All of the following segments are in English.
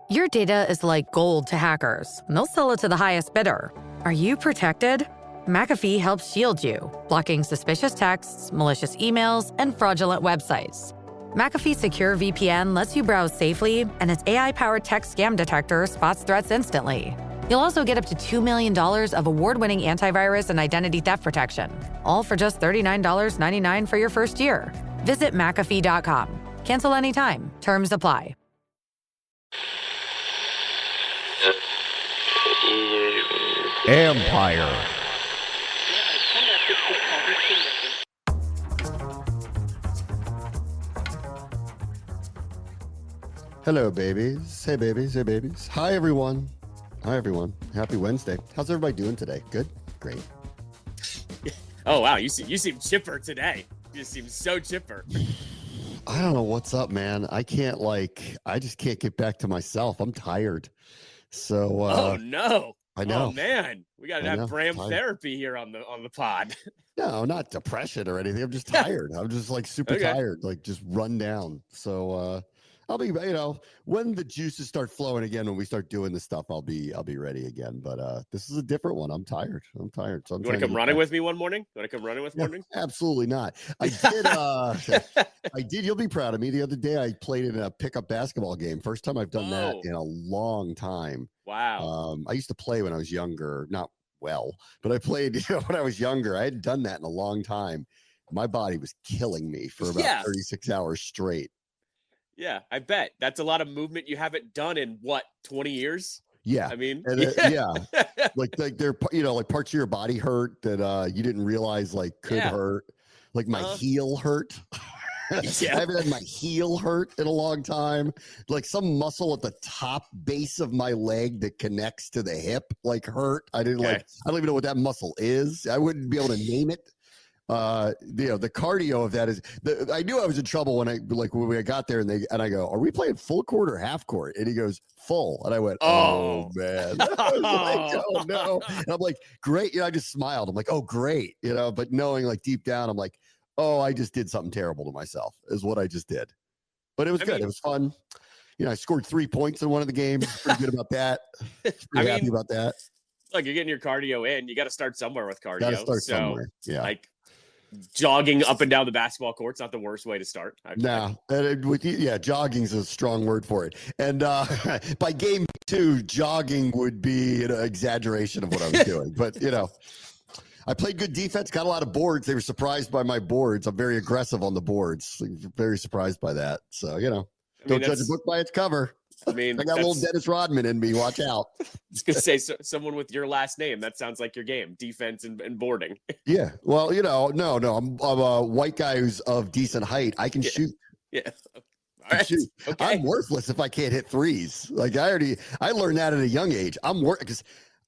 Your data is like gold to hackers, and they'll sell it to the highest bidder. Are you protected? McAfee helps shield you, blocking suspicious texts, malicious emails, and fraudulent websites. McAfee Secure VPN lets you browse safely, and its AI-powered text scam detector spots threats instantly. You'll also get up to $2 million of award-winning antivirus and identity theft protection, all for just $39.99 for your first year. Visit McAfee.com. Cancel anytime. Terms apply. Ampire. Hello, babies. Hey, babies. Hey, babies. Hi, everyone. Hi, everyone. Happy Wednesday. How's everybody doing today? Good? Great. Oh, wow. You seem chipper today. You seem so chipper. I don't know what's up, man. I just can't get back to myself. I'm tired. So, oh, no. I know. Oh, man. We got to have Bram therapy here on the pod. No, not depression or anything. I'm just tired. I'm just like super tired, like just run down. So, I'll be, when the juices start flowing again, when we start doing this stuff, I'll be ready again. But this is a different one. I'm tired. So you want to come running with me one morning? You want to come running with morning? Absolutely not. I did. I did. You'll be proud of me. The other day, I played in a pickup basketball game. First time I've done that in a long time. Wow. I used to play when I was younger. Not well, but I played when I was younger. I hadn't done that in a long time. My body was killing me for about 36 hours straight. Yeah, I bet. That's a lot of movement you haven't done in, 20 years? Yeah. I mean, like they're, like parts of your body hurt that you didn't realize could hurt. Like my heel hurt. I haven't had my heel hurt in a long time. Like some muscle at the top base of my leg that connects to the hip, hurt. I don't even know what that muscle is. I wouldn't be able to name it. The cardio of that is I knew I was in trouble when we got there and I go, are we playing full court or half court? And he goes, full. And I went, oh man. I was like, oh no. And I'm like, great. I just smiled. I'm like, oh great. But knowing deep down, I'm like, oh, I just did something terrible to myself is what I just did. But it was good. It was fun. I scored 3 points in one of the games. Pretty good about that. Pretty happy about that. Look, you're getting your cardio in. You got to start somewhere with cardio. Got to start somewhere. Yeah. Jogging up and down the basketball court's not the worst way to start. Jogging's a strong word for it. And by game 2, jogging would be an exaggeration of what I was doing. But, I played good defense, got a lot of boards. They were surprised by my boards. I'm very aggressive on the boards. Very surprised by that. So, don't judge a book by its cover. I got a little Dennis Rodman in me. Watch out. I was going to say, someone with your last name. That sounds like your game, defense and boarding. Yeah. Well, no. I'm a white guy who's of decent height. I can shoot. Yeah. All right. Shoot. Okay. I'm worthless if I can't hit threes. I learned that at a young age. Because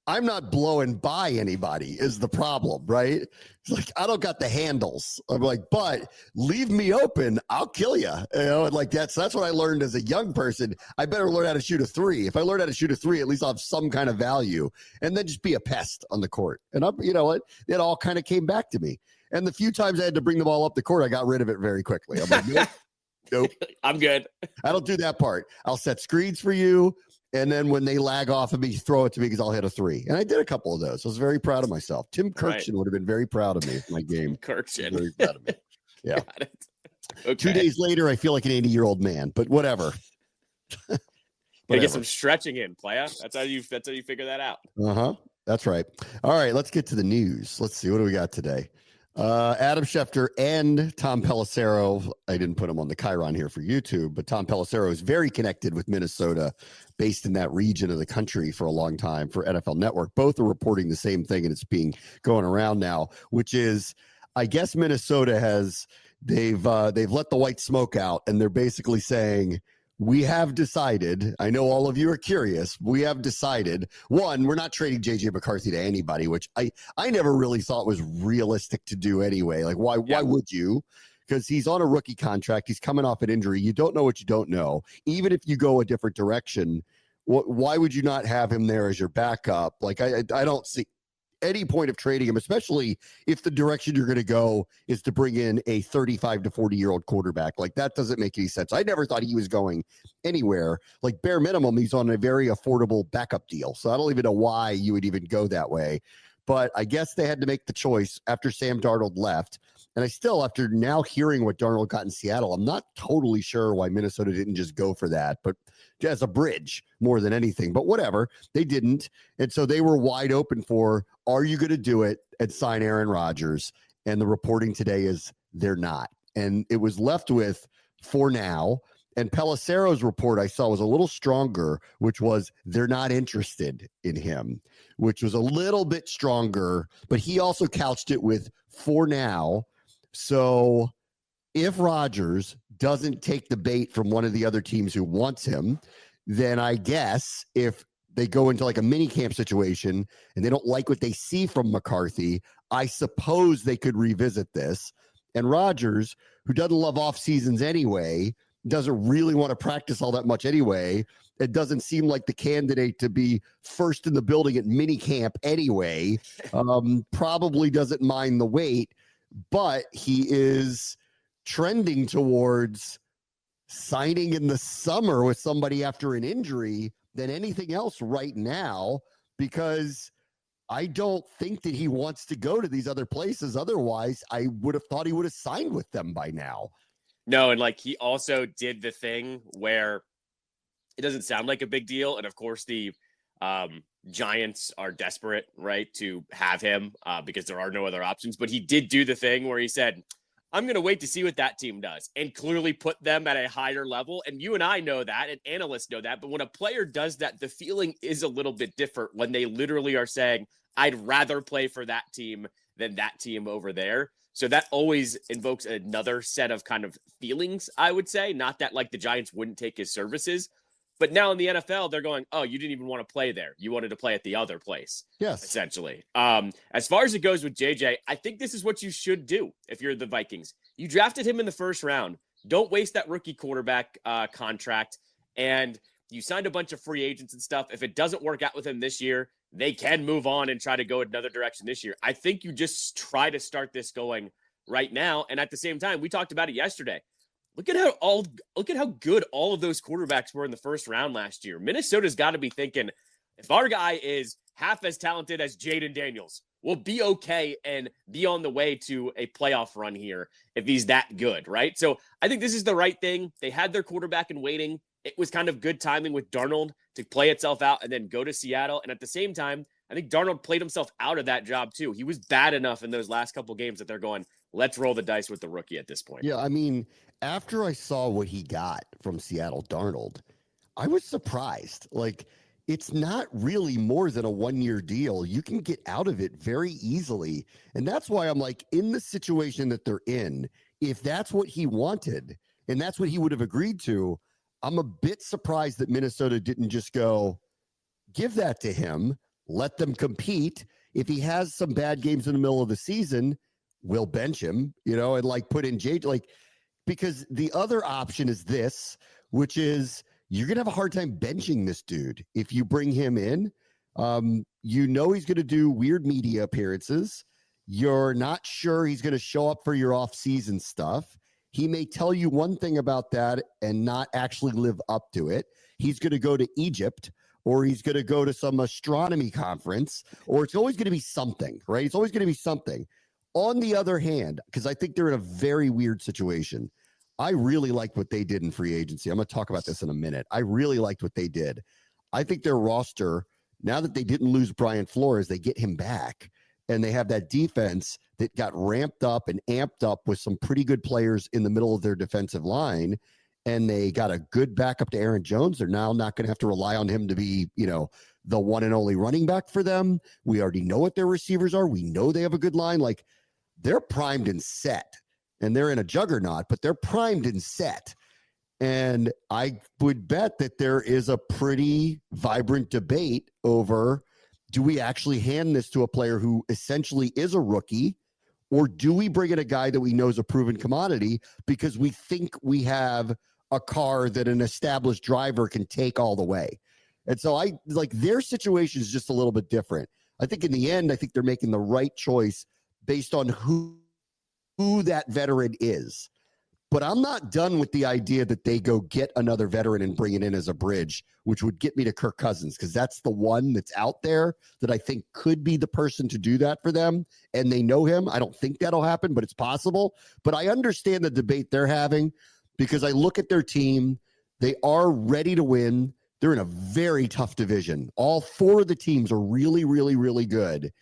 I'm not blowing by anybody is the problem, right? It's I don't got the handles. I'm but leave me open, I'll kill you. That's what I learned as a young person. I better learn how to shoot a three. If I learn how to shoot a three, at least I'll have some kind of value, and then just be a pest on the court. And it all kind of came back to me. And the few times I had to bring the ball up the court, I got rid of it very quickly. I'm like, nope. I'm good. I don't do that part. I'll set screens for you. And then when they lag off of me, throw it to me because I'll hit a three. And I did a couple of those. I was very proud of myself. Tim Kirkshin would have been very proud of me for my game. Kirkshin. Very proud of me. Yeah. Okay. 2 days later, I feel like an 80-year-old man, but whatever. Gotta get some stretching in, playa. That's how you figure that out. Uh-huh. That's right. All right, let's get to the news. Let's see. What do we got today? Adam Schefter and Tom Pelissero. I didn't put him on the Chiron here for YouTube, but Tom Pelissero is very connected with Minnesota, based in that region of the country for a long time for NFL Network. Both are reporting the same thing, and it's going around now, which is, I guess Minnesota they've let the white smoke out, and they're basically saying, we have decided, I know all of you are curious, we have decided, one, we're not trading J.J. McCarthy to anybody, which I never really thought was realistic to do anyway. Why would you? Because he's on a rookie contract. He's coming off an injury. You don't know what you don't know. Even if you go a different direction, why would you not have him there as your backup? I don't see any point of trading him, especially if the direction you're going to go is to bring in a 35 to 40-year-old quarterback. Like, that doesn't make any sense. I never thought he was going anywhere. Like, bare minimum, he's on a very affordable backup deal. So I don't even know why you would even go that way. But I guess they had to make the choice after Sam Darnold left. And I still, after now hearing what Darnold got in Seattle, I'm not totally sure why Minnesota didn't just go for that, but as a bridge more than anything. But whatever, they didn't. And so they were wide open for, are you going to do it and sign Aaron Rodgers? And the reporting today is they're not. And it was left with, for now, and Pelissero's report I saw was a little stronger, which was they're not interested in him, which was a little bit stronger, but he also couched it with, for now. So if Rodgers doesn't take the bait from one of the other teams who wants him, then I guess if they go into like a mini camp situation and they don't like what they see from McCarthy, I suppose they could revisit this. And Rodgers, who doesn't love off seasons anyway, doesn't really want to practice all that much anyway. It doesn't seem like the candidate to be first in the building at mini camp anyway. Probably doesn't mind the wait, but he is trending towards signing in the summer with somebody after an injury than anything else right now, because I don't think that he wants to go to these other places. Otherwise, I would have thought he would have signed with them by now. No, and like he also did the thing where it doesn't sound like a big deal. And of course, the Giants are desperate, right, to have him because there are no other options. But he did do the thing where he said, I'm going to wait to see what that team does, and clearly put them at a higher level. And you and I know that, and analysts know that. But when a player does that, the feeling is a little bit different when they literally are saying, I'd rather play for that team than that team over there. So that always invokes another set of kind of feelings, I would say. Not that like the Giants wouldn't take his services, but now in the NFL, they're going, oh, you didn't even want to play there. You wanted to play at the other place. Yes. Essentially. As far as it goes with JJ, I think this is what you should do if you're the Vikings. You drafted him in the first round. Don't waste that rookie quarterback contract. And you signed a bunch of free agents and stuff. If it doesn't work out with him this year, they can move on and try to go another direction this year. I think you just try to start this going right now. And at the same time, we talked about it yesterday. Look at how good all of those quarterbacks were in the first round last year. Minnesota's got to be thinking, if our guy is half as talented as Jaden Daniels, we'll be okay and be on the way to a playoff run here if he's that good, right? So I think this is the right thing. They had their quarterback in waiting. It was kind of good timing with Darnold to play itself out and then go to Seattle. And at the same time, I think Darnold played himself out of that job too. He was bad enough in those last couple games that they're going, let's roll the dice with the rookie at this point. Yeah, I mean, after I saw what he got from Seattle Darnold, I was surprised. Like, it's not really more than a one-year deal. You can get out of it very easily. And that's why I'm like, in the situation that they're in, if that's what he wanted and that's what he would have agreed to, I'm a bit surprised that Minnesota didn't just go, give that to him, let them compete. If he has some bad games in the middle of the season, we'll bench him, and like put in JJ, like, because the other option is this, which is you're going to have a hard time benching this dude. If you bring him in, he's going to do weird media appearances. You're not sure he's going to show up for your off-season stuff. He may tell you one thing about that and not actually live up to it. He's going to go to Egypt, or he's going to go to some astronomy conference, or it's always going to be something, right? It's always going to be something. On the other hand, because I think they're in a very weird situation, I really liked what they did in free agency. I'm going to talk about this in a minute. I really liked what they did. I think their roster, now that they didn't lose Brian Flores, they get him back, and they have that defense that got ramped up and amped up with some pretty good players in the middle of their defensive line, and they got a good backup to Aaron Jones. They're now not going to have to rely on him to be, the one and only running back for them. We already know what their receivers are. We know they have a good line. Like, they're primed and set, and they're in a juggernaut, but they're primed and set. And I would bet that there is a pretty vibrant debate over, do we actually hand this to a player who essentially is a rookie, or do we bring in a guy that we know is a proven commodity because we think we have a car that an established driver can take all the way? And so their situation is just a little bit different. I think in the end, I think they're making the right choice based on who that veteran is. But I'm not done with the idea that they go get another veteran and bring it in as a bridge, which would get me to Kirk Cousins, because that's the one that's out there that I think could be the person to do that for them. And they know him. I don't think that'll happen, but it's possible. But I understand the debate they're having, because I look at their team. They are ready to win. They're in a very tough division. All 4 of the teams are really, really, really good.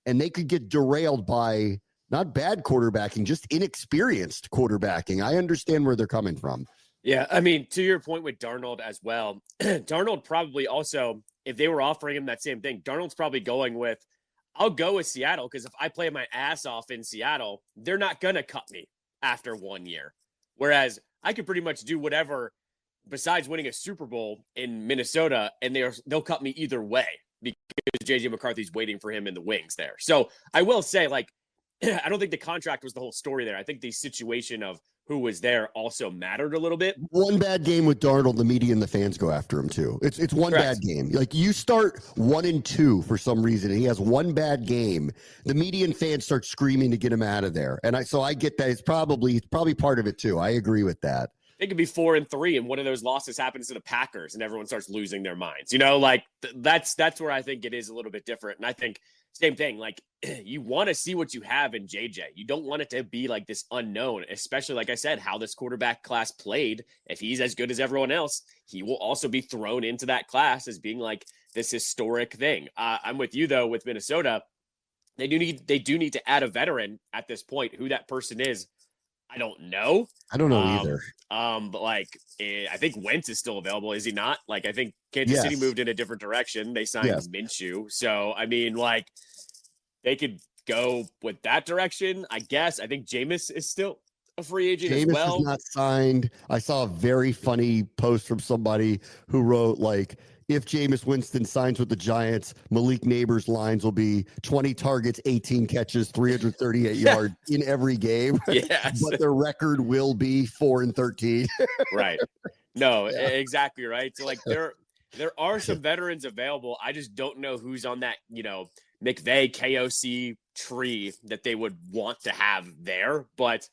And they could get derailed by not bad quarterbacking, just inexperienced quarterbacking. I understand where they're coming from. Yeah, I mean, to your point with Darnold as well, Darnold probably also, if they were offering him that same thing, Darnold's probably going with, I'll go with Seattle, because if I play my ass off in Seattle, they're not going to cut me after 1 year. Whereas I could pretty much do whatever besides winning a Super Bowl in Minnesota, and they'll cut me either way because JJ McCarthy's waiting for him in the wings there. So I will say, like, I don't think the contract was the whole story there. I think the situation of who was there also mattered a little bit. One bad game with Darnold, the media and the fans go after him too. It's one Correct. Bad game. Like, you start 1-2 for some reason, and he has one bad game. The media and fans start screaming to get him out of there. And I get that. It's probably part of it too. I agree with that. It could be 4-3, and one of those losses happens to the Packers, and everyone starts losing their minds. You know, like that's where I think it is a little bit different. And I think same thing. Like, you want to see what you have in JJ. You don't want it to be like this unknown, especially, like I said, how this quarterback class played. If he's as good as everyone else, he will also be thrown into that class as being like this historic thing. I'm with you though with Minnesota. They do need to add a veteran at this point. Who that person is, I don't know. I don't know either. But like, I think Wentz is still available. Is he not? Like, I think Kansas City moved in a different direction. They signed Minshew. So, I mean, like, they could go with that direction, I guess. I think Jameis is still a free agent as well. Jameis is not signed. I saw a very funny post from somebody who wrote, like, if Jameis Winston signs with the Giants, Malik Neighbors' lines will be 20 targets, 18 catches, 338 yards in every game. Yes. But their record will be 4-13. Right. No, exactly right. So, like, there are some veterans available. I just don't know who's on that, McVay KOC tree that they would want to have there. But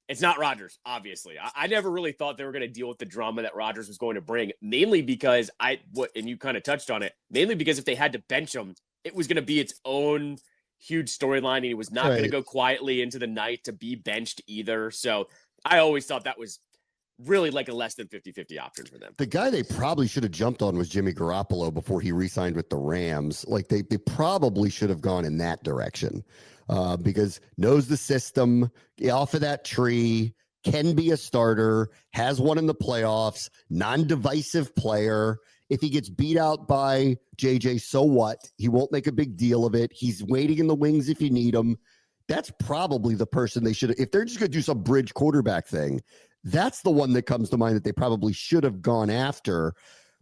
it's not Rodgers, obviously. I never really thought they were going to deal with the drama that Rodgers was going to bring, mainly because and you kind of touched on it, mainly because if they had to bench him, it was going to be its own huge storyline. And he was not going to go quietly into the night to be benched either. So I always thought that was really like a less than 50-50 option for them. The guy they probably should have jumped on was Jimmy Garoppolo before he re-signed with the Rams. Like, they probably should have gone in that direction. Because knows the system, off of that tree, can be a starter, has won in the playoffs, non-divisive player. If he gets beat out by JJ, so what? He won't make a big deal of it. He's waiting in the wings if you need him. That's probably the person they should have. If they're just going to do some bridge quarterback thing, that's the one that comes to mind that they probably should have gone after.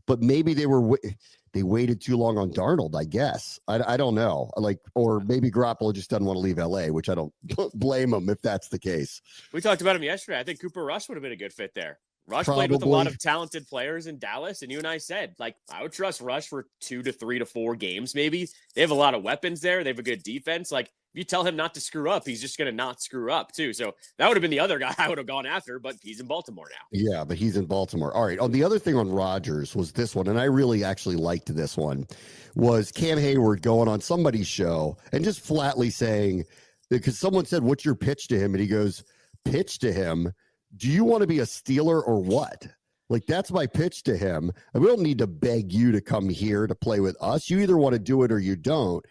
But maybe they waited too long on Darnold, I guess. I don't know. Like, or maybe Garoppolo just doesn't want to leave LA, which I don't blame him if that's the case. We talked about him yesterday. I think Cooper Rush would have been a good fit there. Rush played with a lot of talented players in Dallas, and you and I said, like, I would trust Rush for 2 to 3 to 4 games maybe. They have a lot of weapons there. They have a good defense. Like, if you tell him not to screw up, he's just going to not screw up too. So that would have been the other guy I would have gone after, but he's in Baltimore now. Yeah, but he's in Baltimore. All right. The other thing on Rodgers was this one, and I really actually liked this one, was Cam Hayward going on somebody's show and just flatly saying, because someone said, what's your pitch to him? And he goes, pitch to him? Do you want to be a Steeler or what? Like, that's my pitch to him. And we don't need to beg you to come here to play with us. You either want to do it or you don't.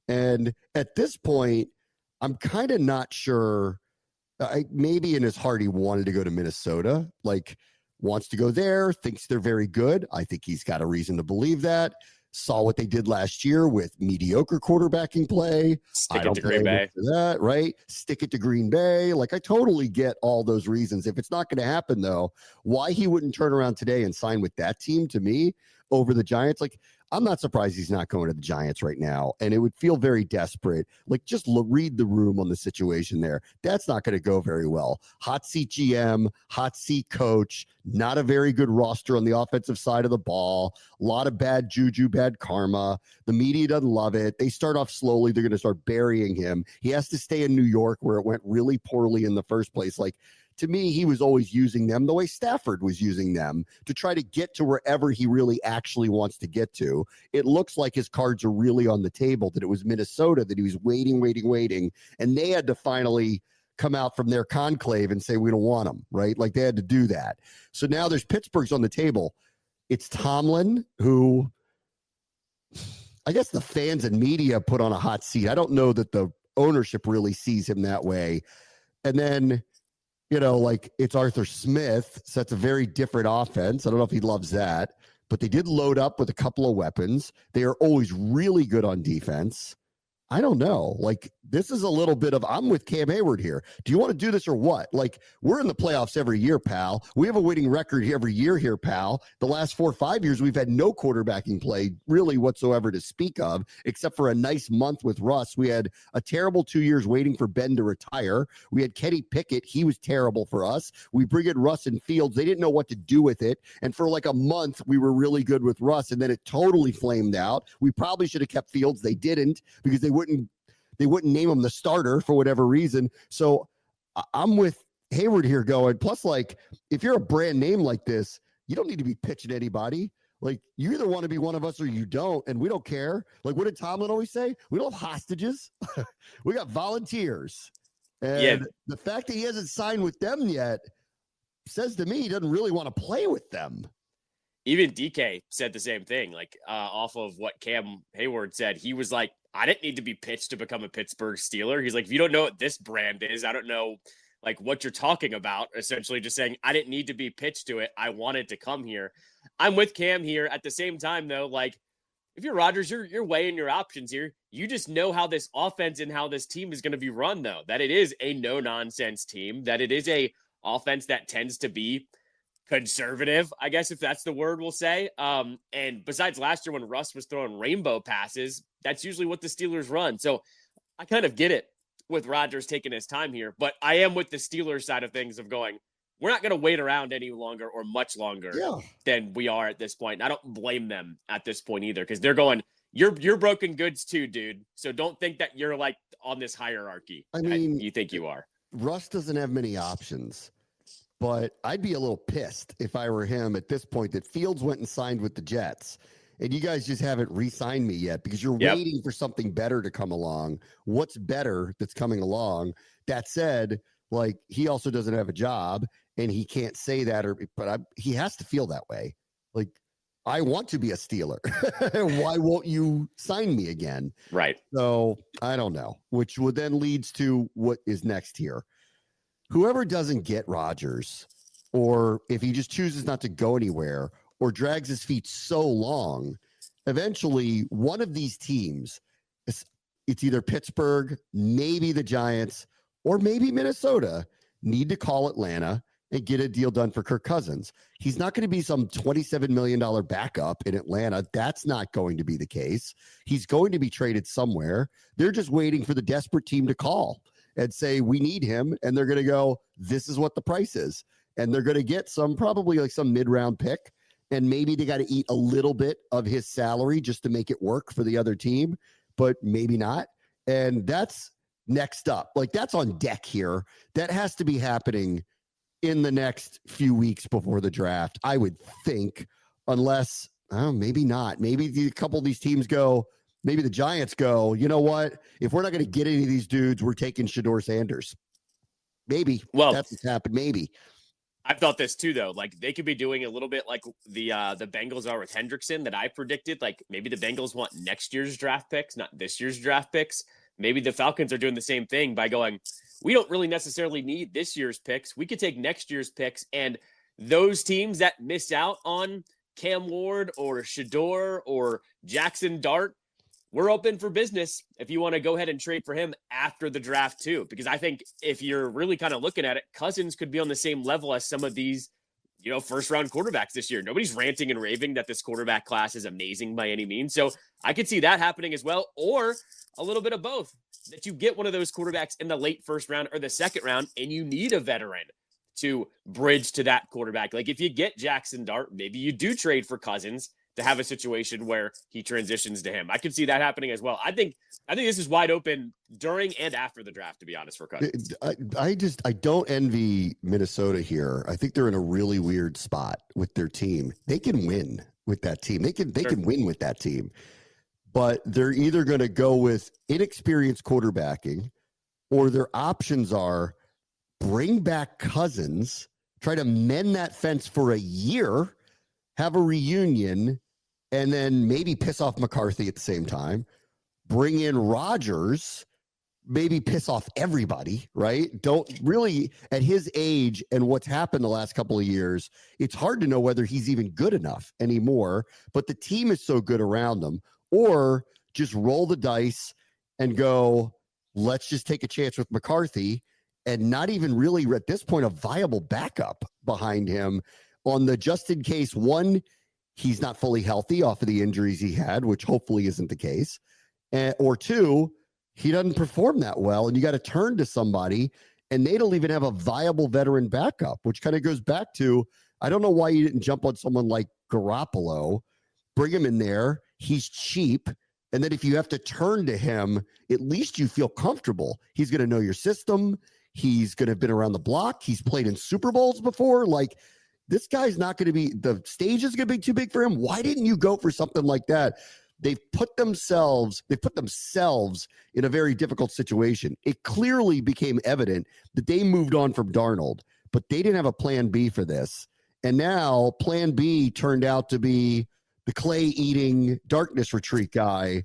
And at this point, I'm kind of not sure. Maybe in his heart, he wanted to go to Minnesota, like wants to go there, thinks they're very good. I think he's got a reason to believe that. Saw what they did last year with mediocre quarterbacking play. Stick it to Green Bay. That, right? Stick it to Green Bay. Like, I totally get all those reasons. If it's not going to happen, though, why he wouldn't turn around today and sign with that team, to me, over the Giants. Like, I'm not surprised he's not going to the Giants right now. And it would feel very desperate. Like, just read the room on the situation there. That's not going to go very well. Hot seat GM, hot seat coach, not a very good roster on the offensive side of the ball. A lot of bad juju, bad karma. The media doesn't love it. They start off slowly. They're going to start burying him. He has to stay in New York where it went really poorly in the first place. Like, to me, he was always using them the way Stafford was using them to try to get to wherever he really actually wants to get to. It looks like his cards are really on the table, that it was Minnesota, that he was waiting, and they had to finally come out from their conclave and say, we don't want him, right? Like, they had to do that. So now there's Pittsburgh's on the table. It's Tomlin, who I guess the fans and media put on a hot seat. I don't know that the ownership really sees him that way. And then, like, it's Arthur Smith. So that's a very different offense. I don't know if he loves that, but they did load up with a couple of weapons. They are always really good on defense. I don't know. Like, this is a little bit of, I'm with Cam Hayward here. Do you want to do this or what? Like, we're in the playoffs every year, pal. We have a winning record every year here, pal. The last 4 or 5 years, we've had no quarterbacking play really whatsoever to speak of, except for a nice month with Russ. We had a terrible 2 years waiting for Ben to retire. We had Kenny Pickett. He was terrible for us. We bring in Russ and Fields. They didn't know what to do with it. And for like a month, we were really good with Russ, and then it totally flamed out. We probably should have kept Fields. They didn't, because they wouldn't name him the starter for whatever reason. So I'm with Hayward here going, plus, like, if you're a brand name like this, you don't need to be pitching anybody. Like, you either want to be one of us or you don't, and we don't care. Like, what did Tomlin always say? We don't have hostages. We got volunteers. And the fact that he hasn't signed with them yet says to me he doesn't really want to play with them. Even DK said the same thing, like, off of what Cam Hayward said. He was like, I didn't need to be pitched to become a Pittsburgh Steeler. He's like, if you don't know what this brand is, I don't know, like, what you're talking about. Essentially just saying, I didn't need to be pitched to it. I wanted to come here. I'm with Cam here. At the same time, though, like, if you're Rodgers, you're weighing your options here. You just know how this offense and how this team is going to be run, though, that it is a no-nonsense team, that it is a offense that tends to be conservative, I guess, if that's the word we'll say. And besides last year when Russ was throwing rainbow passes, that's usually what the Steelers run. So I kind of get it with Rodgers taking his time here, but I am with the Steelers side of things of going, we're not going to wait around any longer or much longer than we are at this point. And I don't blame them at this point either, because they're going, you're broken goods too, dude. So don't think that you're like on this hierarchy. I mean, you think you are. Russ doesn't have many options. But I'd be a little pissed if I were him at this point that Fields went and signed with the Jets, and you guys just haven't re-signed me yet because you're waiting for something better to come along. What's better that's coming along? That said, like, he also doesn't have a job, and he can't say that, he has to feel that way. Like, I want to be a Steeler. Why won't you sign me again? Right. So I don't know, which would then leads to what is next here. Whoever doesn't get Rodgers, or if he just chooses not to go anywhere or drags his feet so long, eventually one of these teams, it's either Pittsburgh, maybe the Giants, or maybe Minnesota, need to call Atlanta and get a deal done for Kirk Cousins. He's not going to be some $27 million backup in Atlanta. That's not going to be the case. He's going to be traded somewhere. They're just waiting for the desperate team to call and say, we need him. And they're going to go, this is what the price is. And they're going to get probably like some mid-round pick. And maybe they got to eat a little bit of his salary just to make it work for the other team, but maybe not. And that's next up. Like, that's on deck here. That has to be happening in the next few weeks before the draft, I would think, unless, maybe not. Maybe a couple of these teams go, maybe the Giants go, you know what? If we're not going to get any of these dudes, we're taking Shedeur Sanders. Maybe. Well, that's what's happened. Maybe. I've thought this too, though. Like, they could be doing a little bit like the Bengals are with Hendrickson that I predicted. Like, maybe the Bengals want next year's draft picks, not this year's draft picks. Maybe the Falcons are doing the same thing by going, we don't really necessarily need this year's picks. We could take next year's picks. And those teams that miss out on Cam Ward or Shedeur or Jackson Dart, we're open for business if you want to go ahead and trade for him after the draft too. Because I think if you're really kind of looking at it, Cousins could be on the same level as some of these first round quarterbacks this year. Nobody's ranting and raving that this quarterback class is amazing by any means. So I could see that happening as well, or a little bit of both, that you get one of those quarterbacks in the late first round or the second round, and you need a veteran to bridge to that quarterback. Like if you get Jackson Dart, maybe you do trade for Cousins to have a situation where he transitions to him. I could see that happening as well. I think this is wide open during and after the draft, to be honest, for Cousins. I don't envy Minnesota here. I think they're in a really weird spot with their team. They can win with that team. They can win with that team. But they're either going to go with inexperienced quarterbacking, or their options are bring back Cousins, try to mend that fence for a year, have a reunion, and then maybe piss off McCarthy at the same time, bring in Rodgers, maybe piss off everybody, right? Don't really, at his age and what's happened the last couple of years, it's hard to know whether he's even good enough anymore, but the team is so good around him. Or just roll the dice and go, let's just take a chance with McCarthy, and not even really at this point a viable backup behind him on the just in case, one, he's not fully healthy off of the injuries he had, which hopefully isn't the case, or two, he doesn't perform that well, and you got to turn to somebody, and they don't even have a viable veteran backup, which kind of goes back to, I don't know why you didn't jump on someone like Garoppolo, bring him in there. He's cheap. And then if you have to turn to him, at least you feel comfortable. He's going to know your system. He's going to have been around the block. He's played in Super Bowls before. Like, this guy's not going to be, the stage is going to be too big for him. Why didn't you go for something like that? They've put themselves in a very difficult situation. It clearly became evident that they moved on from Darnold, but they didn't have a plan B for this. And now plan B turned out to be the clay-eating darkness retreat guy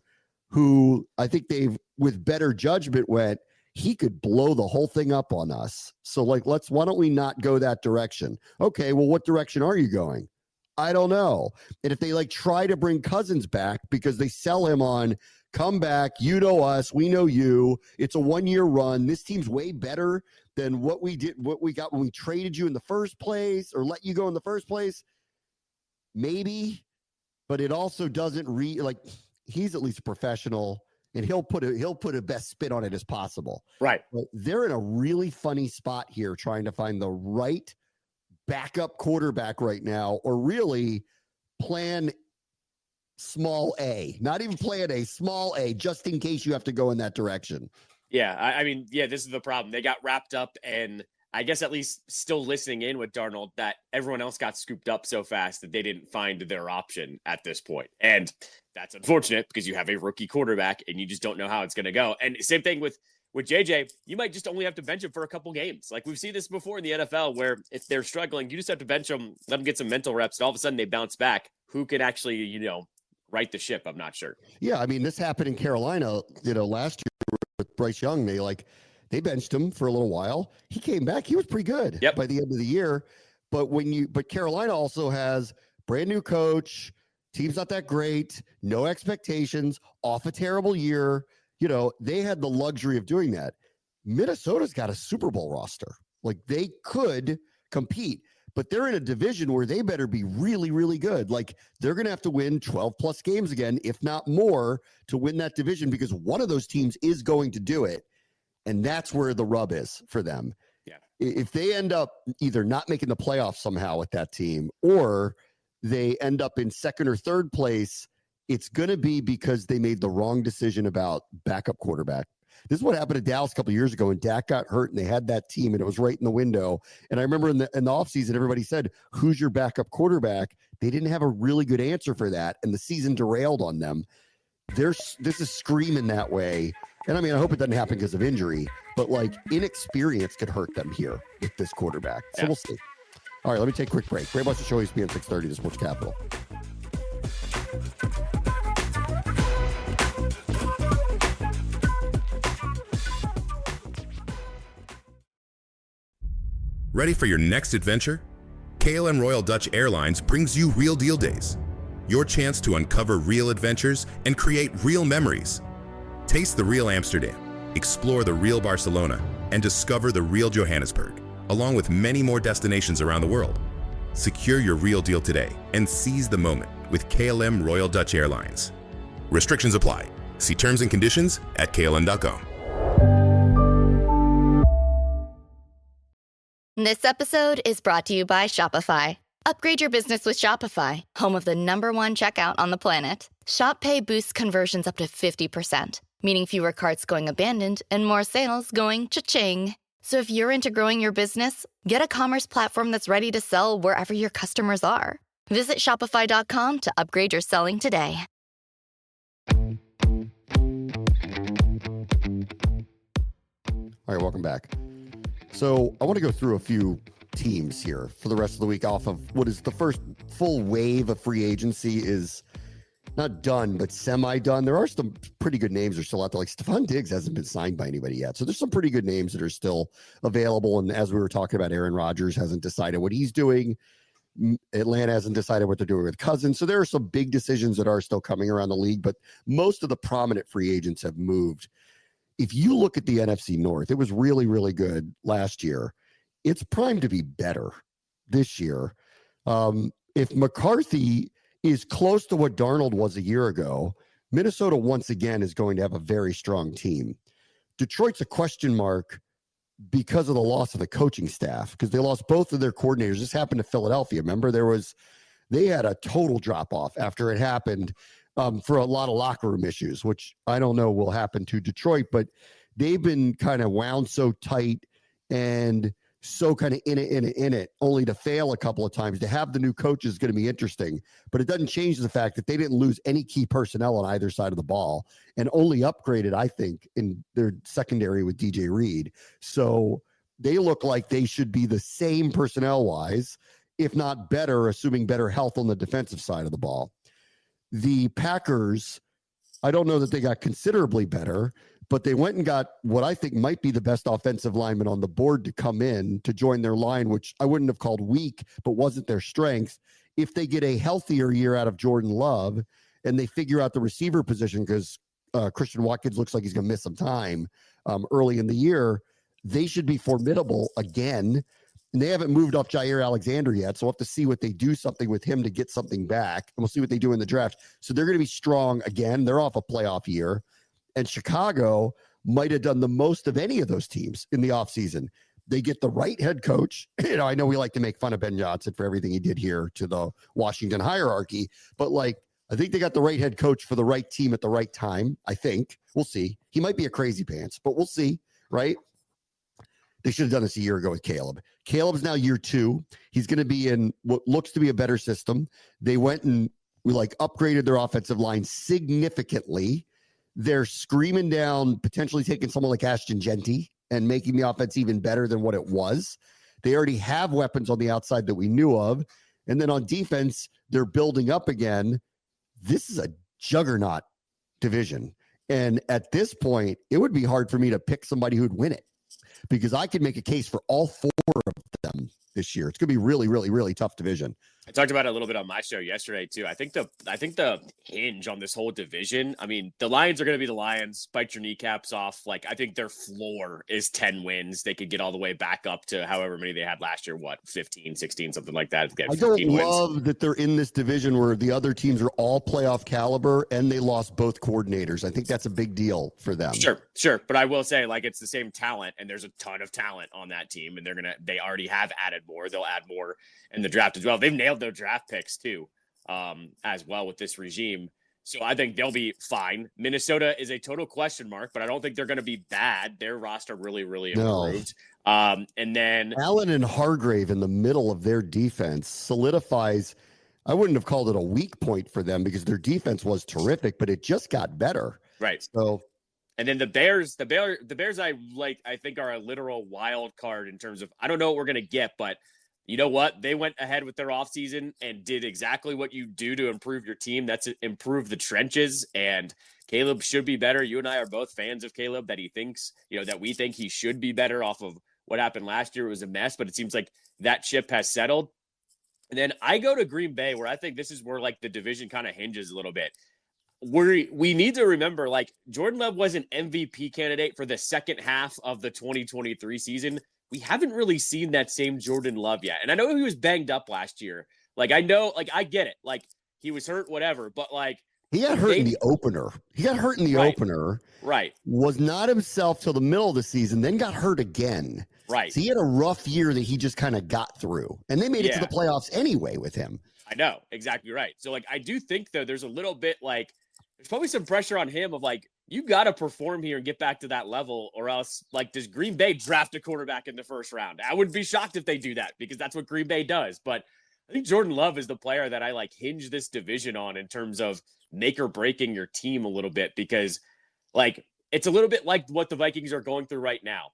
who I think they've, with better judgment, went, he could blow the whole thing up on us. So, like, why don't we not go that direction? Okay, well, what direction are you going? I don't know. And if they, try to bring Cousins back because they sell him on, come back, you know us, we know you, it's a one-year run, this team's way better than what we got when we traded you in the first place or let you go in the first place, maybe. But it also doesn't he's at least a professional, and he'll put a best spin on it as possible. Right. But they're in a really funny spot here trying to find the right backup quarterback right now, or really plan small A, not even plan A, small A, just in case you have to go in that direction. Yeah. I mean, this is the problem. They got wrapped up, and I guess at least still listening in with Darnold, that everyone else got scooped up so fast that they didn't find their option at this point. And that's unfortunate because you have a rookie quarterback and you just don't know how it's going to go. And same thing with JJ, you might just only have to bench him for a couple games. Like we've seen this before in the NFL, where if they're struggling, you just have to bench them, let them get some mental reps, and all of a sudden they bounce back. Who can actually, right the ship? I'm not sure. Yeah. I mean, this happened in Carolina, last year with Bryce Young. They benched him for a little while. He came back. He was pretty good by the end of the year. But Carolina also has brand new coach, team's not that great, no expectations, off a terrible year. They had the luxury of doing that. Minnesota's got a Super Bowl roster. Like, they could compete, but they're in a division where they better be really, really good. Like, they're going to have to win 12 plus games again, if not more, to win that division, because one of those teams is going to do it. And that's where the rub is for them. Yeah. If they end up either not making the playoffs somehow with that team, or they end up in second or third place, it's going to be because they made the wrong decision about backup quarterback. This is what happened to Dallas a couple of years ago when Dak got hurt and they had that team and it was right in the window. And I remember in the offseason, everybody said, who's your backup quarterback? They didn't have a really good answer for that, and the season derailed on them. This is screaming that way. And I mean, I hope it doesn't happen because of injury, but inexperience could hurt them here with this quarterback. So we'll see. All right, let me take a quick break. Great Buster Show, ESPN 630 to Sports Capital. Ready for your next adventure? KLM Royal Dutch Airlines brings you Real Deal Days, your chance to uncover real adventures and create real memories. Taste the real Amsterdam, explore the real Barcelona, and discover the real Johannesburg, along with many more destinations around the world. Secure your real deal today and seize the moment with KLM Royal Dutch Airlines. Restrictions apply. See terms and conditions at klm.com. This episode is brought to you by Shopify. Upgrade your business with Shopify, home of the #1 checkout on the planet. Shop Pay boosts conversions up to 50%, meaning fewer carts going abandoned and more sales going cha-ching. So if you're into growing your business, get a commerce platform that's ready to sell wherever your customers are. Visit shopify.com to upgrade your selling today. All right, welcome back. So I want to go through a few teams here for the rest of the week off of what is the first full wave of free agency is not done, but semi-done. There are some pretty good names that are still out there. Like Stephon Diggs hasn't been signed by anybody yet. So there's some pretty good names that are still available. And as we were talking about, Aaron Rodgers hasn't decided what he's doing. Atlanta hasn't decided what they're doing with Cousins. So there are some big decisions that are still coming around the league, but most of the prominent free agents have moved. If you look at the NFC North, it was really, really good last year. It's primed to be better this year. If McCarthy is close to what Darnold was a year ago, Minnesota once again is going to have a very strong team. Detroit's a question mark because of the loss of the coaching staff, because they lost both of their coordinators. This happened to Philadelphia. Remember, they had a total drop off after it happened for a lot of locker room issues, which I don't know will happen to Detroit, but they've been kind of wound so tight and so kind of in it, only to fail a couple of times. To have the new coach is going to be interesting, but it doesn't change the fact that they didn't lose any key personnel on either side of the ball and only upgraded, I think, in their secondary with DJ Reed. So they look like they should be the same personnel-wise, if not better, assuming better health on the defensive side of the ball. The Packers, I don't know that they got considerably better, but they went and got what I think might be the best offensive lineman on the board to come in to join their line, which I wouldn't have called weak, but wasn't their strength. If they get a healthier year out of Jordan Love and they figure out the receiver position, because Christian Watkins looks like he's going to miss some time early in the year, they should be formidable again. And they haven't moved off Jair Alexander yet, so we'll have to see what they do something with him to get something back. And we'll see what they do in the draft. So they're going to be strong again. They're off a playoff year. And Chicago might have done the most of any of those teams in the offseason. They get the right head coach. I know we like to make fun of Ben Johnson for everything he did here to the Washington hierarchy, but I think they got the right head coach for the right team at the right time. I think we'll see. He might be a crazy pants, but we'll see, right? They should have done this a year ago with Caleb. Caleb's now year 2. He's going to be in what looks to be a better system. They went and upgraded their offensive line significantly. They're screaming down, potentially taking someone like Ashton Genty and making the offense even better than what it was. They already have weapons on the outside that we knew of. And then on defense, they're building up again. This is a juggernaut division. And at this point, it would be hard for me to pick somebody who'd win it, because I could make a case for all 4 of them this year. It's going to be really, really, really tough division. I talked about it a little bit on my show yesterday too. I think the hinge on this whole division, I mean, the Lions are going to be the Lions. Bite your kneecaps off. I think their floor is 10 wins. They could get all the way back up to however many they had last year. 15, 16, something like that. I don't love that they're in this division where the other teams are all playoff caliber and they lost both coordinators. I think that's a big deal for them. Sure. But I will say, it's the same talent, and there's a ton of talent on that team, and they already have added more. They'll add more in the draft as well. They've nailed their draft picks too, as well with this regime. So I think they'll be fine. Minnesota is a total question mark, but I don't think they're going to be bad. Their roster really, really improved. And then Allen and Hargrave in the middle of their defense solidifies. I wouldn't have called it a weak point for them because their defense was terrific, but it just got better. Right. So, and then the Bears I think are a literal wild card in terms of, I don't know what we're going to get, but you know what? They went ahead with their offseason and did exactly what you do to improve your team. That's improve the trenches. And Caleb should be better. You and I are both fans of Caleb, that he thinks, that we think he should be better off of what happened last year. It was a mess, but it seems like that ship has settled. And then I go to Green Bay, where I think this is where the division kind of hinges a little bit. We need to remember, Jordan Love was an MVP candidate for the second half of the 2023 season. we haven't really seen that same Jordan Love yet. And I know he was banged up last year. Like, I know, like, I get it. Like, he was hurt, whatever. But, like, he got hurt in the opener. Opener. Right. Was not himself till the middle of the season, then got hurt again. Right. So he had a rough year that he just kind of got through. And they made it to the playoffs anyway with him. I know. Exactly right. So, like, I do think, though, there's a little bit, like, there's probably some pressure on him of, like, you got to perform here and get back to that level, or else, like, does Green Bay draft a quarterback in the first round? I wouldn't be shocked if they do that, because that's what Green Bay does. But I think Jordan Love is the player that I, like, hinge this division on in terms of make or breaking your team a little bit, because, like, it's a little bit like what the Vikings are going through right now.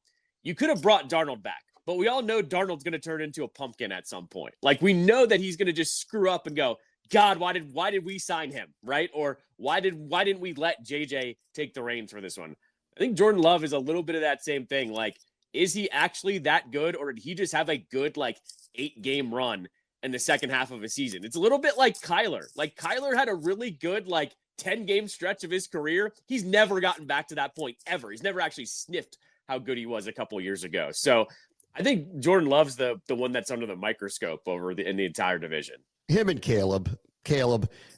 You could have brought Darnold back, but we all know Darnold's going to turn into a pumpkin at some point. Like, we know that he's going to just screw up and go, God, why did we sign him, right? Or why didn't we let JJ take the reins for this one? I think Jordan Love is a little bit of that same thing. Like, is he actually that good, or did he just have a good, like, 8-game run in the second half of a season? It's a little bit like Kyler. Like, Kyler had a really good, like, 10-game stretch of his career. He's never gotten back to that point ever. He's never actually sniffed how good he was a couple years ago. So I think Jordan Love's the one that's under the microscope in the entire division. Him and Caleb,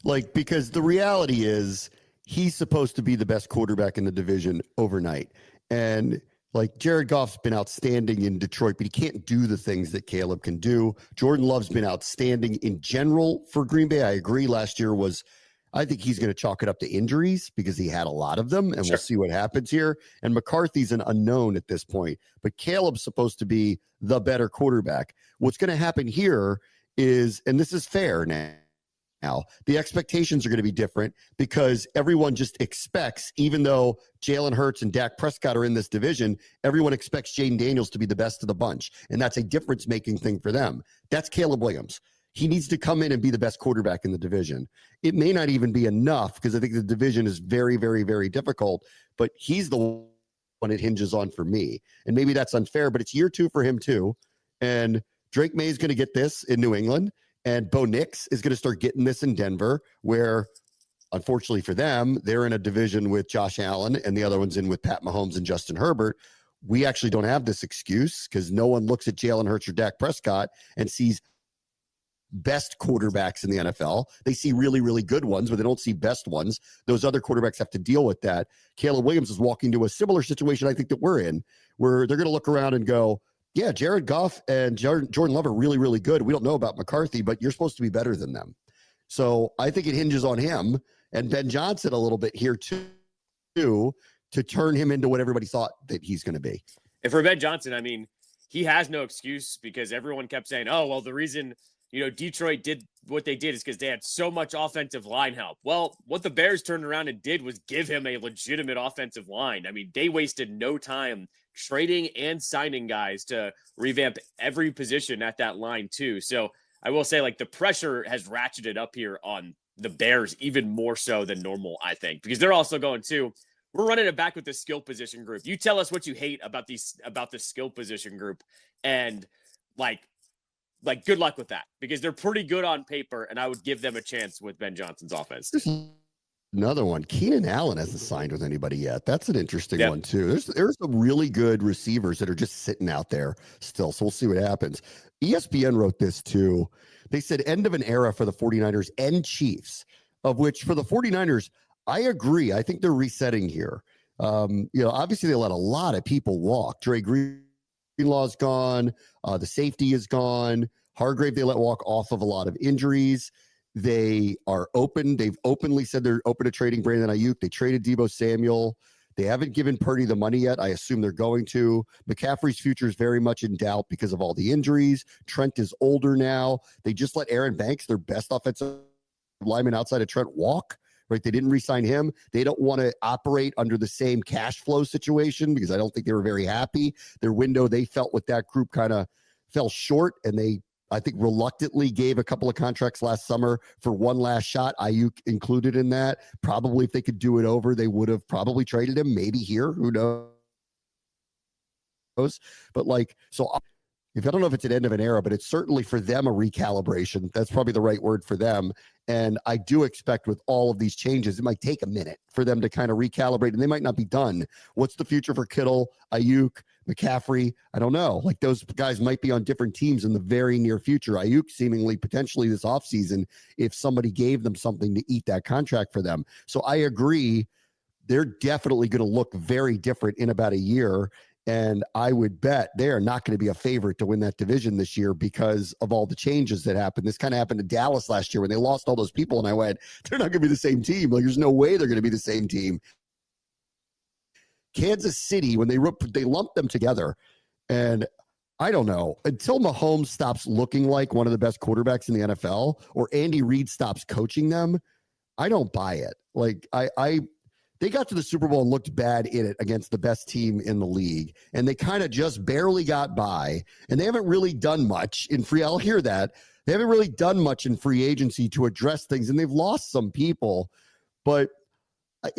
like, because the reality is he's supposed to be the best quarterback in the division overnight. And, like, Jared Goff's been outstanding in Detroit, but he can't do the things that Caleb can do. Jordan Love's been outstanding in general for Green Bay. I agree. Last year I think he's going to chalk it up to injuries because he had a lot of them, and We'll see what happens here. And McCarthy's an unknown at this point, but Caleb's supposed to be the better quarterback. What's going to happen here is, and this is fair now, the expectations are going to be different because everyone just expects, even though Jalen Hurts and Dak Prescott are in this division, everyone expects Jaden Daniels to be the best of the bunch. And that's a difference-making thing for them. That's Caleb Williams. He needs to come in and be the best quarterback in the division. It may not even be enough because I think the division is very, very, very difficult, but he's the one it hinges on for me. And maybe that's unfair, but it's year 2 for him too. And Drake May is going to get this in New England, and Bo Nix is going to start getting this in Denver, where unfortunately for them, they're in a division with Josh Allen and the other one's in with Pat Mahomes and Justin Herbert. We actually don't have this excuse because no one looks at Jalen Hurts or Dak Prescott and sees best quarterbacks in the NFL. They see really, really good ones, but they don't see best ones. Those other quarterbacks have to deal with that. Caleb Williams is walking to a similar situation I think that we're in, where they're going to look around and go, yeah, Jared Goff and Jordan Love are really, really good. We don't know about McCarthy, but you're supposed to be better than them. So I think it hinges on him and Ben Johnson a little bit here too, to turn him into what everybody thought that he's going to be. And for Ben Johnson, I mean, he has no excuse because everyone kept saying, oh, well, the reason Detroit did what they did is because they had so much offensive line help. Well, what the Bears turned around and did was give him a legitimate offensive line. I mean, they wasted no time trading and signing guys to revamp every position at that line too. So I will say, like, the pressure has ratcheted up here on the Bears even more so than normal, I think, because they're also going too. We're running it back with the skill position group. You tell us what you hate about the skill position group, and like good luck with that, because they're pretty good on paper, and I would give them a chance with Ben Johnson's offense. Another one, Keenan Allen hasn't signed with anybody yet. That's an interesting one too. There's some really good receivers that are just sitting out there still, so we'll see what happens. ESPN wrote this too. They said end of an era for the 49ers and Chiefs, of which for the 49ers, I agree. I think they're resetting here. Obviously they let a lot of people walk. Dre Greenlaw's gone. The safety is gone. Hargrave, they let walk off of a lot of injuries. They are open. They've openly said they're open to trading Brandon Ayuk. They traded Deebo Samuel. They haven't given Purdy the money yet. I assume they're going to. McCaffrey's future is very much in doubt because of all the injuries. Trent is older now. They just let Aaron Banks, their best offensive lineman outside of Trent, walk. Right? They didn't re-sign him. They don't want to operate under the same cash flow situation because I don't think they were very happy. Their window, they felt with that group, kind of fell short, and they, I think, reluctantly gave a couple of contracts last summer for one last shot, Ayuk included in that. Probably if they could do it over, they would have probably traded him, maybe here. Who knows? But if I don't know if it's an end of an era, but it's certainly for them a recalibration. That's probably the right word for them. And I do expect with all of these changes, it might take a minute for them to kind of recalibrate, and they might not be done. What's the future for Kittle, Ayuk, McCaffrey, I don't know. Like those guys might be on different teams in the very near future. Ayuk seemingly potentially this offseason if somebody gave them something to eat that contract for them. So I agree. They're definitely going to look very different in about a year. And I would bet they are not going to be a favorite to win that division this year because of all the changes that happened. This kind of happened to Dallas last year when they lost all those people. And I went, they're not going to be the same team. Like, there's no way they're going to be the same team. Kansas City, when they lumped them together, and I don't know, until Mahomes stops looking like one of the best quarterbacks in the NFL or Andy Reid stops coaching them, I don't buy it. Like, they got to the Super Bowl and looked bad in it against the best team in the league. And they kind of just barely got by. And they haven't really done much in I'll hear that. They haven't really done much in free agency to address things. And they've lost some people. But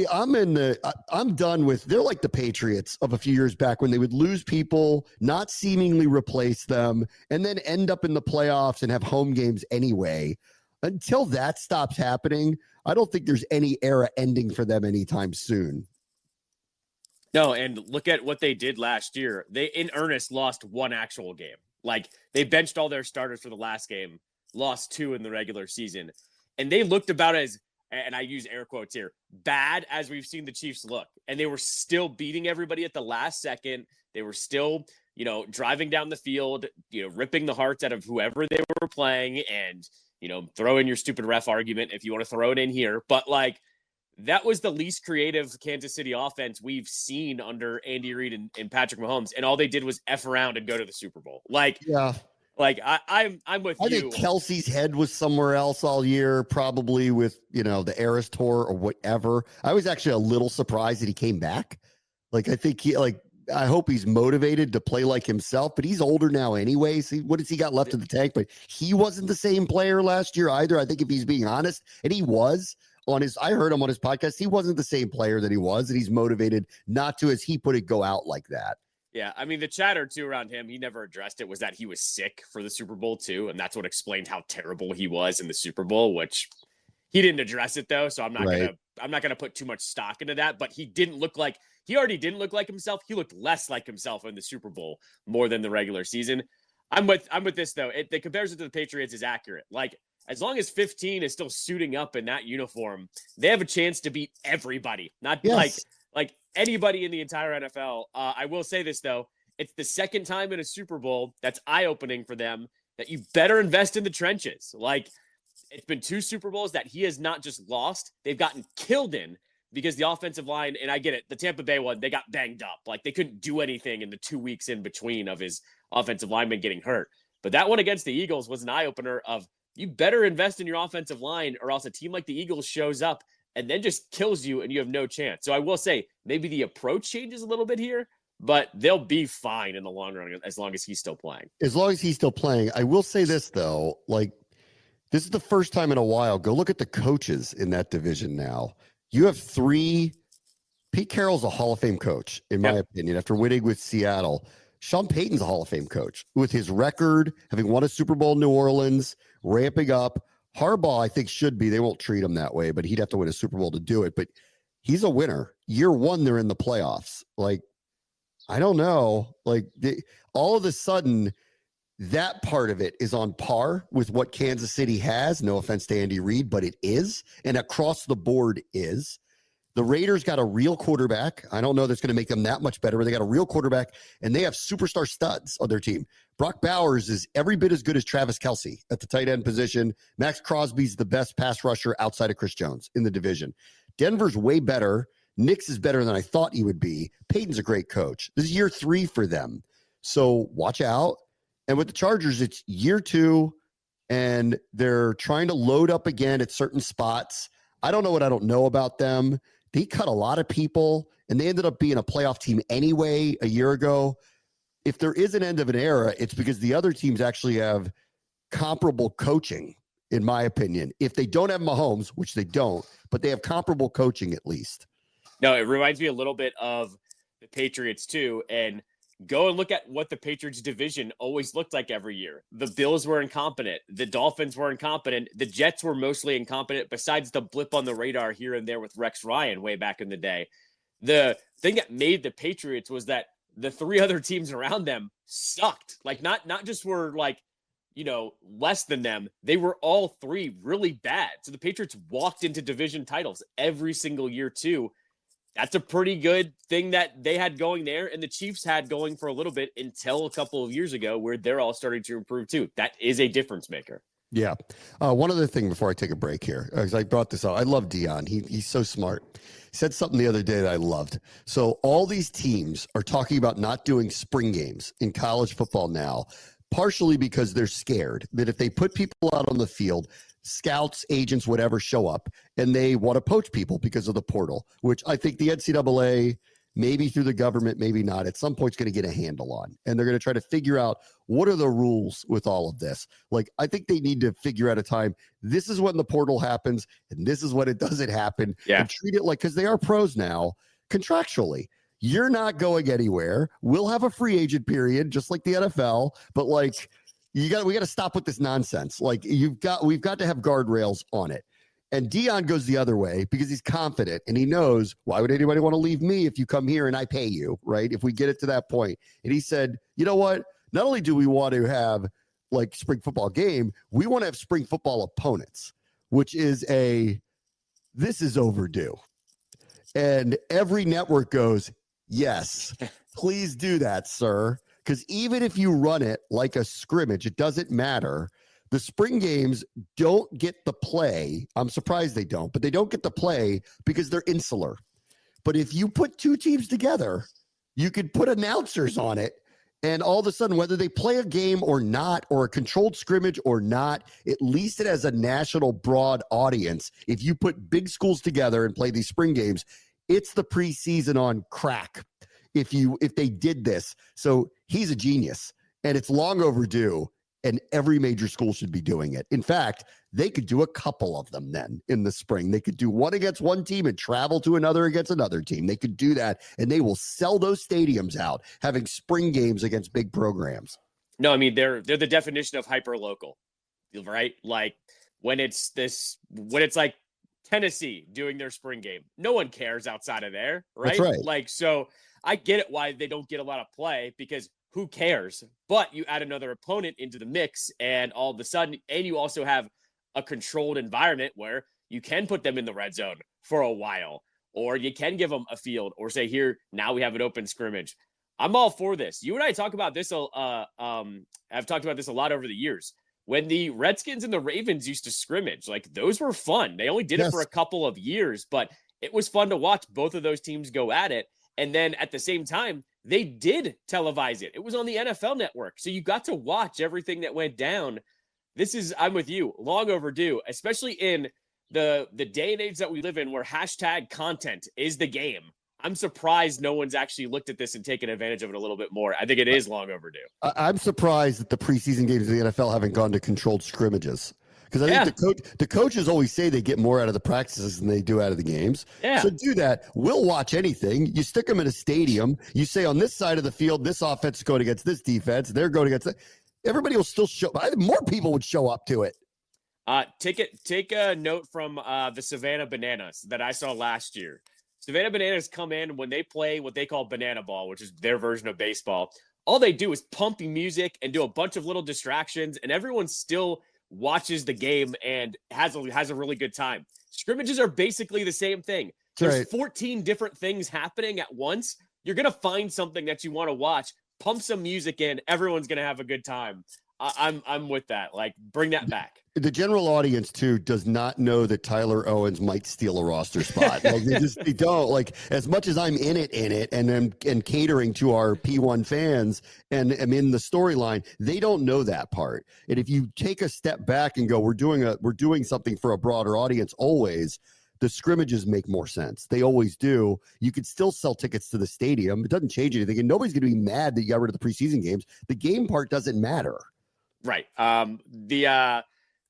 I'm done with, they're like the Patriots of a few years back when they would lose people, not seemingly replace them, and then end up in the playoffs and have home games anyway. Until that stops happening, I don't think there's any era ending for them anytime soon. No, and look at what they did last year. They, in earnest, lost one actual game. Like, they benched all their starters for the last game, lost 2 in the regular season. And they looked about as, and I use air quotes here, bad as we've seen the Chiefs look. And they were still beating everybody at the last second. They were still, driving down the field, ripping the hearts out of whoever they were playing, and throw in your stupid ref argument if you want to throw it in here. But like, that was the least creative Kansas City offense we've seen under Andy Reid and Patrick Mahomes. And all they did was F around and go to the Super Bowl. Like, yeah. Like I'm with you. I think Kelsey's head was somewhere else all year, probably with, the Eras Tour or whatever. I was actually a little surprised that he came back. Like, I think I hope he's motivated to play like himself, but he's older now anyway. See, what has he got left in the tank? But he wasn't the same player last year either. I think if he's being honest, and he was I heard him on his podcast, he wasn't the same player that he was, and he's motivated not to, as he put it, go out like that. Yeah, I mean, the chatter too around him, he never addressed it, was that he was sick for the Super Bowl too, and that's what explained how terrible he was in the Super Bowl, which he didn't address it though, so I'm not gonna put too much stock into that. But he already didn't look like himself. He looked less like himself in the Super Bowl more than the regular season. I'm with this though. The comparison to the Patriots is accurate. Like, as long as 15 is still suiting up in that uniform, they have a chance to beat everybody. Not like anybody in the entire NFL. I will say this though. It's the second time in a Super Bowl that's eye-opening for them that you better invest in the trenches. Like, it's been 2 Super Bowls that he has not just lost, they've gotten killed in because the offensive line, and I get it, the Tampa Bay one, they got banged up. Like, they couldn't do anything in the 2 weeks in between of his offensive lineman getting hurt. But that one against the Eagles was an eye-opener of, you better invest in your offensive line or else a team like the Eagles shows up and then just kills you and you have no chance. So I will say maybe the approach changes a little bit here, but they'll be fine in the long run as long as he's still playing. As long as he's still playing. I will say this, though. Like, this is the first time in a while. Go look at the coaches in that division now. You have 3. Pete Carroll's a Hall of Fame coach, in my opinion, after winning with Seattle. Sean Payton's a Hall of Fame coach with his record, having won a Super Bowl in New Orleans, ramping up. Harbaugh, I think, should be. They won't treat him that way, but he'd have to win a Super Bowl to do it. But he's a winner. Year 1, they're in the playoffs. Like, I don't know. Like, all of a sudden, that part of it is on par with what Kansas City has. No offense to Andy Reid, but it is. And across the board is. The Raiders got a real quarterback. I don't know that's going to make them that much better, but they got a real quarterback, and they have superstar studs on their team. Brock Bowers is every bit as good as Travis Kelce at the tight end position. Max Crosby's the best pass rusher outside of Chris Jones in the division. Denver's way better. Nick's is better than I thought he would be. Peyton's a great coach. This is year 3 for them. So watch out. And with the Chargers, it's year 2, and they're trying to load up again at certain spots. I don't know what I don't know about them. They cut a lot of people, and they ended up being a playoff team anyway a year ago. If there is an end of an era, it's because the other teams actually have comparable coaching, in my opinion. If they don't have Mahomes, which they don't, but they have comparable coaching at least. No, it reminds me a little bit of the Patriots too. And go and look at what the Patriots division always looked like every year. The Bills were incompetent. The Dolphins were incompetent. The Jets were mostly incompetent, besides the blip on the radar here and there with Rex Ryan way back in the day. The thing that made the Patriots was that the three other teams around them sucked. Like not just were like, less than them. They were all three really bad. So the Patriots walked into division titles every single year too. That's a pretty good thing that they had going there, and the Chiefs had going for a little bit until a couple of years ago where they're all starting to improve too. That is a difference maker. Yeah. One other thing before I take a break here, because I brought this up. I love Dion. He's so smart. He said something the other day that I loved. So all these teams are talking about not doing spring games in college football now, partially because they're scared that if they put people out on the field, scouts, agents, whatever, show up and they want to poach people because of the portal, which I think the NCAA, maybe through the government, maybe not, at some point is going to get a handle on. And they're going to try to figure out what are the rules with all of this. Like, I think they need to figure out a time. This is when the portal happens and this is when it doesn't happen. Yeah. And treat it like, because they are pros now contractually. You're not going anywhere. We'll have a free agent period, just like the NFL. But like, we got to stop with this nonsense. Like, we've got to have guardrails on it. And Dion goes the other way because he's confident and he knows, why would anybody want to leave me if you come here and I pay you, right? If we get it to that point. And he said, you know what? Not only do we want to have like spring football game, we want to have spring football opponents, which is this is overdue. And every network goes, yes, please do that, sir. Because even if you run it like a scrimmage, it doesn't matter. The spring games don't get the play. I'm surprised they don't, but they don't get the play because they're insular. But if you put two teams together, you could put announcers on it. And all of a sudden, whether they play a game or not, or a controlled scrimmage or not, at least it has a national broad audience. If you put big schools together and play these spring games, it's the preseason on crack. If they did this. So he's a genius and it's long overdue and every major school should be doing it. In fact, they could do a couple of them then in the spring. They could do one against one team and travel to another against another team. They could do that and they will sell those stadiums out having spring games against big programs. No, I mean, they're the definition of hyper local, right? Like when it's like Tennessee doing their spring game, no one cares outside of there, right? That's right. Like, so I get it why they don't get a lot of play because who cares? But you add another opponent into the mix and all of a sudden, and you also have a controlled environment where you can put them in the red zone for a while, or you can give them a field or say, here, now we have an open scrimmage. I'm all for this. You and I talk about this. I've talked about this a lot over the years. When the Redskins and the Ravens used to scrimmage, like those were fun. They only did it for a couple of years, but it was fun to watch both of those teams go at it. And then at the same time, they did televise it. It was on the NFL Network. So you got to watch everything that went down. I'm with you, long overdue, especially in the day and age that we live in where hashtag content is the game. I'm surprised no one's actually looked at this and taken advantage of it a little bit more. I think it is long overdue. I'm surprised that the preseason games of the NFL haven't gone to controlled scrimmages. Because I think the coaches always say they get more out of the practices than they do out of the games. Yeah. So do that. We'll watch anything. You stick them in a stadium. You say on this side of the field, this offense is going against this defense. They're going against that. Everybody will still show. More people would show up to it. Take a note from the Savannah Bananas that I saw last year. Savannah Bananas come in when they play what they call banana ball, which is their version of baseball. All they do is pump music and do a bunch of little distractions, and everyone still watches the game and has a really good time. Scrimmages are basically the same thing. There's 14 different things happening at once. You're going to find something that you want to watch, pump some music in. Everyone's going to have a good time. I'm with that. Like, bring that back. The general audience too does not know that Tyler Owens might steal a roster spot. Like they don't. Like, as much as I'm in it and catering to our P1 fans and am in the storyline, they don't know that part. And if you take a step back and go, we're doing something for a broader audience, always, the scrimmages make more sense. They always do. You could still sell tickets to the stadium. It doesn't change anything, and nobody's going to be mad that you got rid of the preseason games. The game part doesn't matter. Right.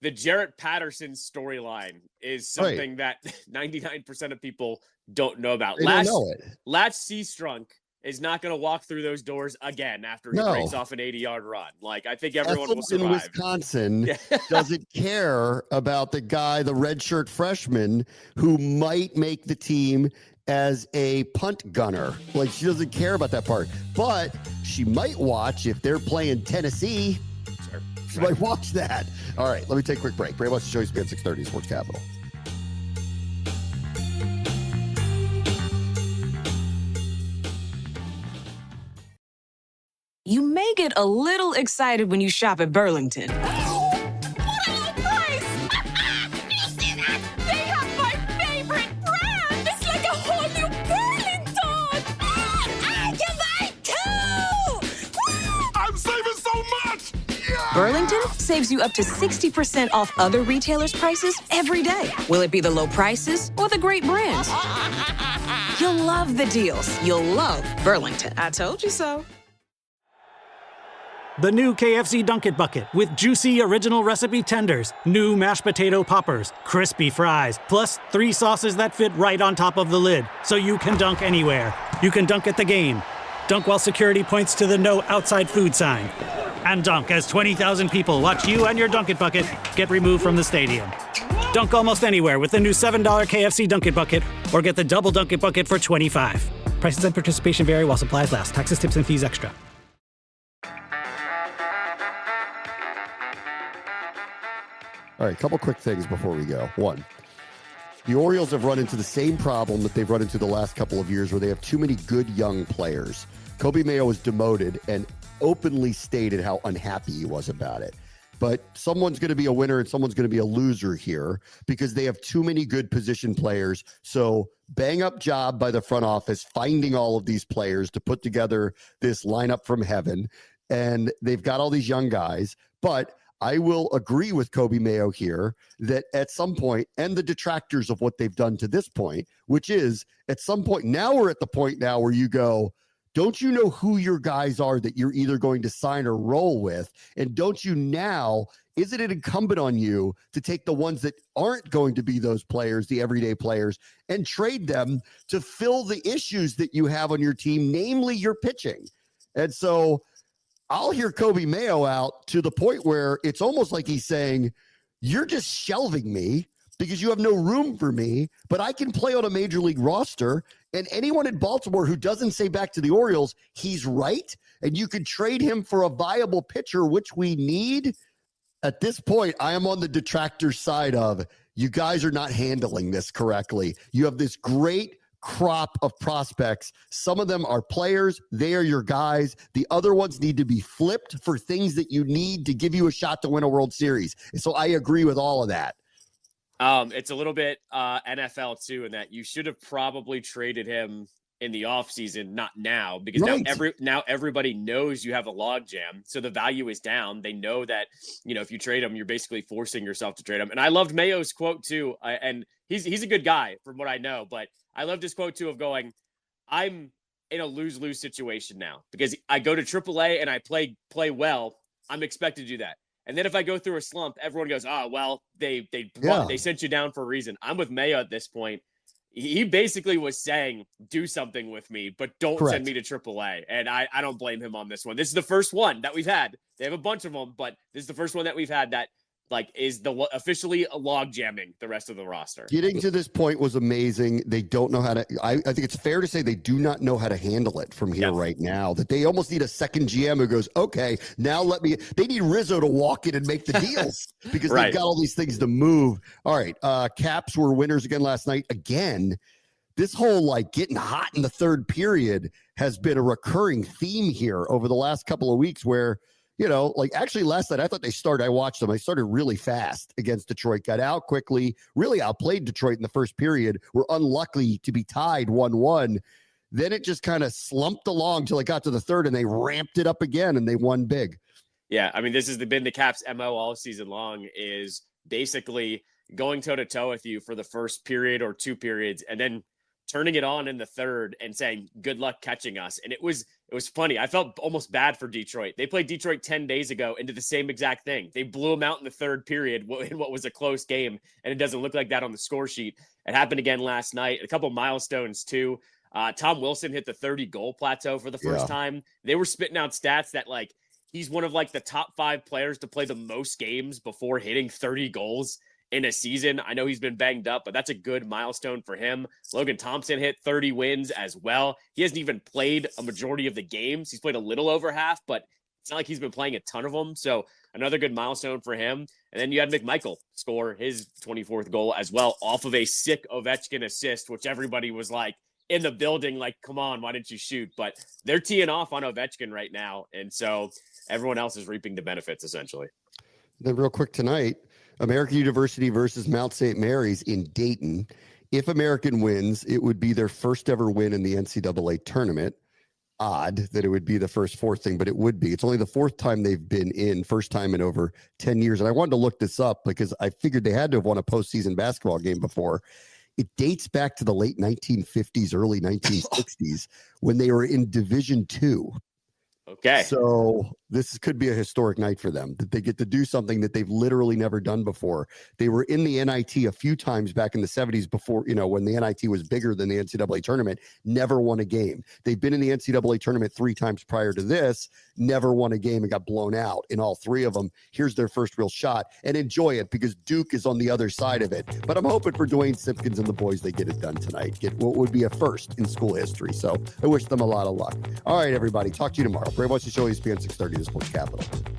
The Jarrett Patterson storyline is something that 99% of people don't know about. Don't know it. Latch C-Strunk is not going to walk through those doors again after he breaks off an 80-yard run. Like, I think everyone will survive. In Wisconsin doesn't care about the guy, the redshirt freshman, who might make the team as a punt gunner. Like, she doesn't care about that part. But she might watch if they're playing Tennessee. Sure. She might watch that. All right, let me take a quick break. Bray wants to show you speed 630 Sports Capital. You may get a little excited when you shop at Burlington. What a low price! You see that? They have my favorite brand! It's like a whole new Burlington! I can buy two! I'm saving so much! Yeah! Burlington saves you up to 60% off other retailers' prices every day. Will it be the low prices or the great brands? You'll love the deals. You'll love Burlington. I told you so. The new KFC Dunk It Bucket with juicy original recipe tenders, new mashed potato poppers, crispy fries, plus 3 sauces that fit right on top of the lid, so you can dunk anywhere. You can dunk at the game, dunk while security points to the no outside food sign, and dunk as 20,000 people watch you and your Dunk It Bucket get removed from the stadium. Dunk almost anywhere with the new $7 KFC Dunk It Bucket, or get the double Dunk It Bucket for $25. Prices and participation vary while supplies last. Taxes, tips, and fees extra. All right, a couple quick things before we go. One, the Orioles have run into the same problem that they've run into the last couple of years where they have too many good young players. Kobe Mayo was demoted and openly stated how unhappy he was about it. But someone's going to be a winner and someone's going to be a loser here because they have too many good position players. So bang up job by the front office, finding all of these players to put together this lineup from heaven. And they've got all these young guys, but I will agree with Kobe Mayo here that at some point, and the detractors of what they've done to this point, which is at some point, now we're at the point now where you go, don't you know who your guys are that you're either going to sign or roll with? And don't you now, isn't it incumbent on you to take the ones that aren't going to be those players, the everyday players, and trade them to fill the issues that you have on your team, namely your pitching? And so I'll hear Kobe Mayo out to the point where it's almost like he's saying, you're just shelving me because you have no room for me, but I can play on a major league roster. And anyone in Baltimore who doesn't say back to the Orioles, he's right, and you could trade him for a viable pitcher, which we need. At this point, I am on the detractor side of, you guys are not handling this correctly. You have this great crop of prospects. Some of them are players. They are your guys. The other ones need to be flipped for things that you need to give you a shot to win a World Series. And so I agree with all of that. It's a little bit NFL too, in that you should have probably traded him in the offseason, not now, because now everybody knows you have a log jam. So the value is down. They know that, if you trade him, you're basically forcing yourself to trade him. And I loved Mayo's quote too. And he's a good guy from what I know, but I loved his quote too of going, I'm in a lose-lose situation now because I go to AAA and I play well. I'm expected to do that. And then if I go through a slump, everyone goes, oh, well, they sent you down for a reason. I'm with Mayo at this point. He basically was saying, do something with me, but don't send me to AAA. And I don't blame him on this one. This is the first one that we've had. They have a bunch of them, but this is the first one that we've had that is officially log jamming the rest of the roster. Getting to this point was amazing. They don't know how to, I think it's fair to say they do not know how to handle it from here right now, that they almost need a second GM who goes, okay, now they need Rizzo to walk in and make the deals because they've got all these things to move. All right. Caps were winners again last night. Again, this whole getting hot in the third period has been a recurring theme here over the last couple of weeks where, actually last night, I watched them. I started really fast against Detroit, got out quickly, really outplayed Detroit in the first period. Were unlucky to be tied 1-1. Then it just kind of slumped along till it got to the third and they ramped it up again and they won big. Yeah. I mean, this has been the Caps' MO all season long, is basically going toe to toe with you for the first period or two periods and then turning it on in the third and saying, good luck catching us. And it was funny. I felt almost bad for Detroit. They played Detroit 10 days ago and did the same exact thing. They blew them out in the third period in what was a close game. And it doesn't look like that on the score sheet. It happened again last night. A couple milestones too. Tom Wilson hit the 30 goal plateau for the first time. They were spitting out stats that he's one of the top 5 players to play the most games before hitting 30 goals in a season. I know he's been banged up, but that's a good milestone for him. Logan Thompson hit 30 wins as well. He hasn't even played a majority of the games. He's played a little over half, but it's not like he's been playing a ton of them. So another good milestone for him. And then you had McMichael score his 24th goal as well off of a sick Ovechkin assist, which everybody was like in the building, like, come on, why didn't you shoot? But they're teeing off on Ovechkin right now. And so everyone else is reaping the benefits, essentially. Then real quick tonight, American University versus Mount St. Mary's in Dayton. If American wins, it would be their first ever win in the NCAA tournament. Odd that it would be the fourth thing, but it would be. It's only the fourth time they've been in, first time in over 10 years. And I wanted to look this up because I figured they had to have won a postseason basketball game before. It dates back to the late 1950s, early 1960s when they were in Division II. Okay. So this could be a historic night for them, that they get to do something that they've literally never done before. They were in the NIT a few times back in the 70s before, when the NIT was bigger than the NCAA tournament, never won a game. They've been in the NCAA tournament 3 times prior to this, never won a game and got blown out in all 3 of them. Here's their first real shot, and enjoy it because Duke is on the other side of it. But I'm hoping for Dwayne Simpkins and the boys, they get it done tonight. Get what would be a first in school history. So I wish them a lot of luck. All right, everybody. Talk to you tomorrow. Brave Watch the Show, ESPN 630, the Sports Capital.